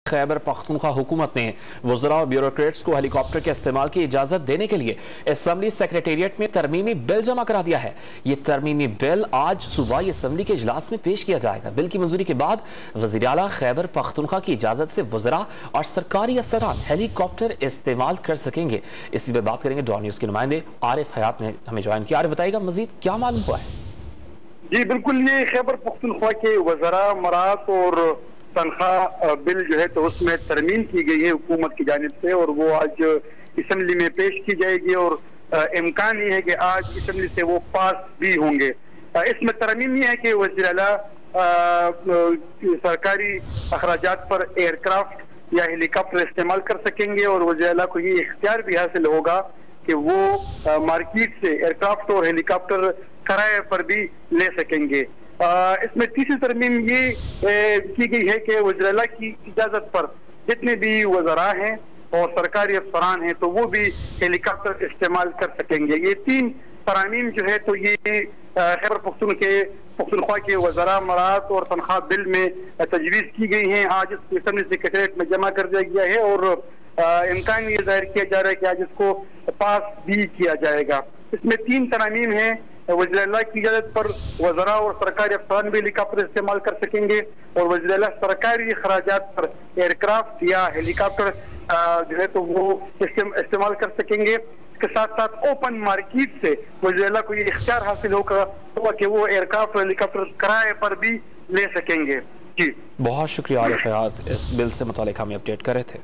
खैबर पख्तूनख्वा हुकूमत ने वज़रा और ब्यूरोक्रेट्स को हेलीकॉप्टर के इस्तेमाल की इजाजत देने के लिए असम्बली सेक्रेटेरिएट में तरमीमी बिल जमा करा दिया है। ये तरमीमी बिल आज सूबाई असम्बली के इजलास में पेश किया जाएगा। बिल की मंजूरी के बाद वज़ीर आला खैबर पख्तूनख्वा की इजाजत से वज़रा और सरकारी अफसरान हेलीकॉप्टर इस्तेमाल कर सकेंगे। इसी पर बात करेंगे। डॉन न्यूज़ के नुमाइंदे आरिफ हयात ने हमें ज्वाइन किया। आरिफ बताइएगा मजीद क्या मालूम हुआ है? जी बिल्कुल, ये खैबर पख्तूनख्वा के वज़रा मरात और तनख्वाह बिल जो है तो उसमें तरमीम की गई है हुकूमत की जानिब से, और वो आज असम्बली में पेश की जाएगी और इम्कान ये है कि आज असम्बली से वो पास भी होंगे। इसमें तरमीम ये है कि वज़ीर आला सरकारी अखराजात पर एयरक्राफ्ट या हेलीकॉप्टर इस्तेमाल कर सकेंगे, और वज़ीर आला को ये इख्तियार भी हासिल होगा कि वो मार्केट से एयरक्राफ्ट और हेलीकॉप्टर किराए पर भी ले सकेंगे। इसमें तीसरी तरमीम ये की गई है कि वज़ीर आला की इजाजत पर जितने भी वज़रा हैं और सरकारी अफसरान हैं तो वो भी हेलीकॉप्टर इस्तेमाल कर सकेंगे। ये तीन तरामीम जो है तो ये खैबर पख्तूनख्वा के वज़रा मरात और तनख्वाह बिल में तजवीज़ की गई हैं। आज इसको असम्बली सेक्रेटेरिएट में जमा कर दिया गया है और इम्कान ये जाहिर किया जा रहा है कि आज इसको पास भी किया जाएगा। इसमें तीन तरामीम हैं। वज़ीर आला की इजाजत पर वज़रा और सरकारी अफसरान भी हेलीकॉप्टर इस्तेमाल कर सकेंगे, और वज़ीर आला सरकारी अखराजात पर एयरक्राफ्ट या हेलीकॉप्टर जो है तो वो इस्तेमाल कर सकेंगे। इसके साथ साथ ओपन मार्केट से वज़ीर आला को ये इख्तियार हासिल होगा कि वो एयरक्राफ्ट और हेलीकॉप्टर किराए पर भी ले सकेंगे। जी बहुत शुक्रिया आरिफ हयात, इस बिल से मुतालिक हमें अपडेट कर रहे थे।